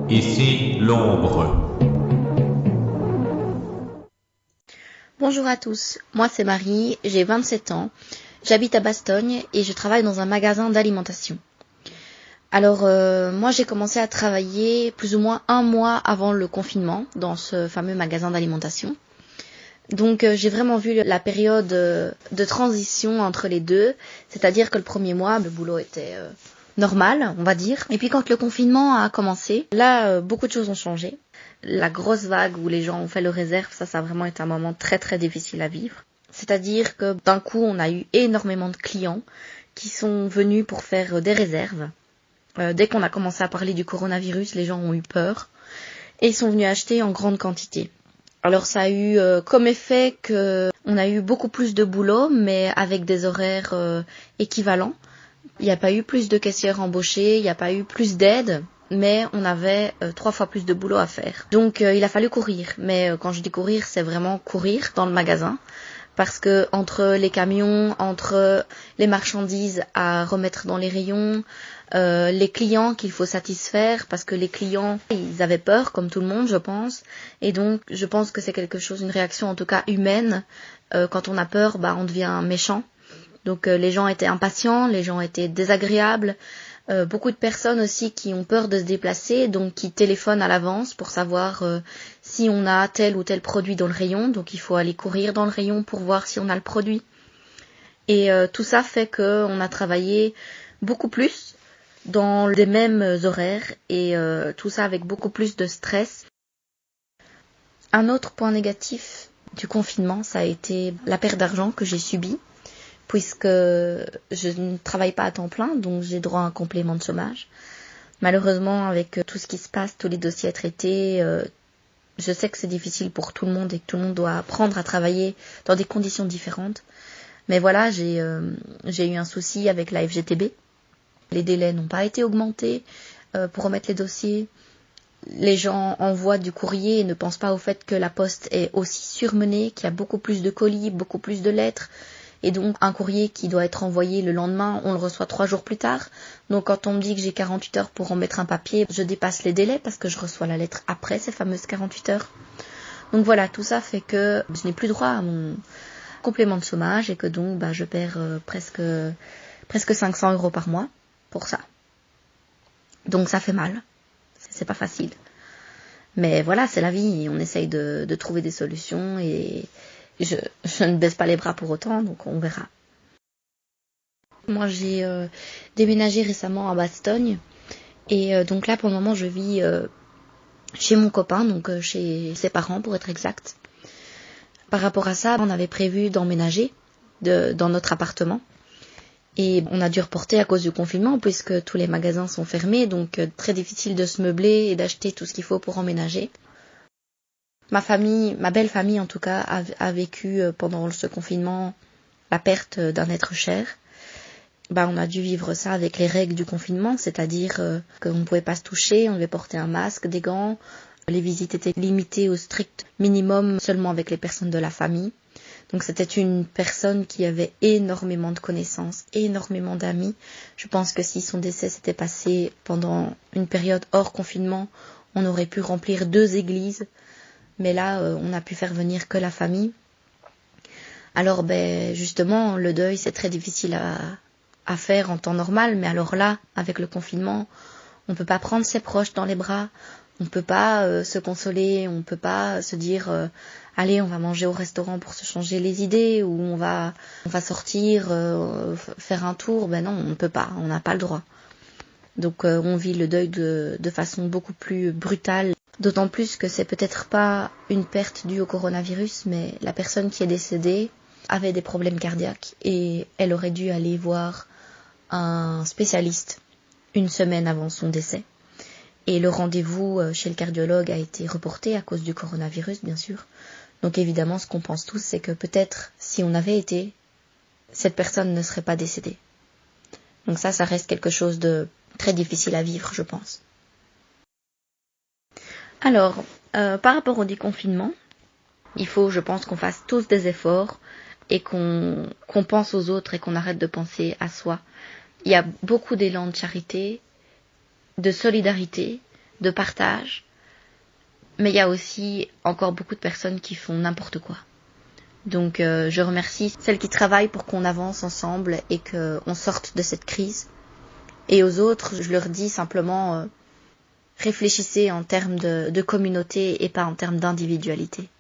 Ici l'ombre. Bonjour à tous, moi c'est Marie, j'ai 27 ans, j'habite à Bastogne et je travaille dans un magasin d'alimentation. Alors moi j'ai commencé à travailler plus ou moins un mois avant le confinement dans ce fameux magasin d'alimentation. Donc j'ai vraiment vu la période de transition entre les deux, c'est-à-dire que le premier mois le boulot était normal, on va dire. Et puis quand le confinement a commencé, là beaucoup de choses ont changé. La grosse vague où les gens ont fait le réserve, ça a vraiment été un moment très très difficile à vivre. C'est-à-dire que d'un coup on a eu énormément de clients qui sont venus pour faire des réserves. Dès qu'on a commencé à parler du coronavirus, les gens ont eu peur et ils sont venus acheter en grande quantité. Alors ça a eu comme effet qu'on a eu beaucoup plus de boulot, mais avec des horaires équivalents. Il n'y a pas eu plus de caissières embauchées, il n'y a pas eu plus d'aide, mais on avait 3 fois plus de boulot à faire. Donc il a fallu courir, mais quand je dis courir, c'est vraiment courir dans le magasin. Parce que entre les camions, entre les marchandises à remettre dans les rayons, les clients qu'il faut satisfaire, parce que les clients, ils avaient peur, comme tout le monde, je pense. Et donc, je pense que c'est quelque chose, une réaction en tout cas humaine. Quand on a peur, on devient méchant. Donc, les gens étaient impatients, les gens étaient désagréables. Beaucoup de personnes aussi qui ont peur de se déplacer, donc qui téléphonent à l'avance pour savoir si on a tel ou tel produit dans le rayon. Donc il faut aller courir dans le rayon pour voir si on a le produit. Et tout ça fait qu'on a travaillé beaucoup plus dans les mêmes horaires et tout ça avec beaucoup plus de stress. Un autre point négatif du confinement, ça a été la perte d'argent que j'ai subie, puisque je ne travaille pas à temps plein, donc j'ai droit à un complément de chômage. Malheureusement, avec tout ce qui se passe, tous les dossiers à traiter, je sais que c'est difficile pour tout le monde et que tout le monde doit apprendre à travailler dans des conditions différentes. Mais voilà, j'ai eu un souci avec la FGTB. Les délais n'ont pas été augmentés pour remettre les dossiers. Les gens envoient du courrier et ne pensent pas au fait que la poste est aussi surmenée, qu'il y a beaucoup plus de colis, beaucoup plus de lettres. Et donc, un courrier qui doit être envoyé le lendemain, on le reçoit 3 jours plus tard. Donc, quand on me dit que j'ai 48 heures pour remettre un papier, je dépasse les délais parce que je reçois la lettre après ces fameuses 48 heures. Donc voilà, tout ça fait que je n'ai plus droit à mon complément de chômage et que donc, je perds presque 500 euros par mois pour ça. Donc, ça fait mal. C'est pas facile. Mais voilà, c'est la vie. On essaye de trouver des solutions et je ne baisse pas les bras pour autant, donc on verra. Moi, j'ai déménagé récemment à Bastogne et donc là, pour le moment, je vis chez mon copain, donc chez ses parents pour être exact. Par rapport à ça, on avait prévu d'emménager dans notre appartement et on a dû reporter à cause du confinement puisque tous les magasins sont fermés, donc très difficile de se meubler et d'acheter tout ce qu'il faut pour emménager. Ma famille, ma belle famille en tout cas, a vécu pendant ce confinement la perte d'un être cher. On a dû vivre ça avec les règles du confinement, c'est-à-dire qu'on ne pouvait pas se toucher, on devait porter un masque, des gants. Les visites étaient limitées au strict minimum seulement avec les personnes de la famille. Donc c'était une personne qui avait énormément de connaissances, énormément d'amis. Je pense que si son décès s'était passé pendant une période hors confinement, on aurait pu remplir 2 églises. Mais là, on a pu faire venir que la famille. Alors, justement, le deuil, c'est très difficile à faire en temps normal. Mais alors là, avec le confinement, on peut pas prendre ses proches dans les bras. On peut pas se consoler. On peut pas se dire, allez, on va manger au restaurant pour se changer les idées. Ou on va sortir, faire un tour. Non, on ne peut pas. On n'a pas le droit. Donc, on vit le deuil de façon beaucoup plus brutale. D'autant plus que c'est peut-être pas une perte due au coronavirus, mais la personne qui est décédée avait des problèmes cardiaques et elle aurait dû aller voir un spécialiste 1 semaine avant son décès. Et le rendez-vous chez le cardiologue a été reporté à cause du coronavirus, bien sûr. Donc évidemment, ce qu'on pense tous, c'est que peut-être si on avait été, cette personne ne serait pas décédée. Donc ça reste quelque chose de très difficile à vivre, je pense. Alors, par rapport au déconfinement, il faut, je pense, qu'on fasse tous des efforts et qu'on pense aux autres et qu'on arrête de penser à soi. Il y a beaucoup d'élan de charité, de solidarité, de partage, mais il y a aussi encore beaucoup de personnes qui font n'importe quoi. Donc je remercie celles qui travaillent pour qu'on avance ensemble et qu'on sorte de cette crise. Et aux autres, je leur dis simplement réfléchissez en termes de communauté et pas en termes d'individualité.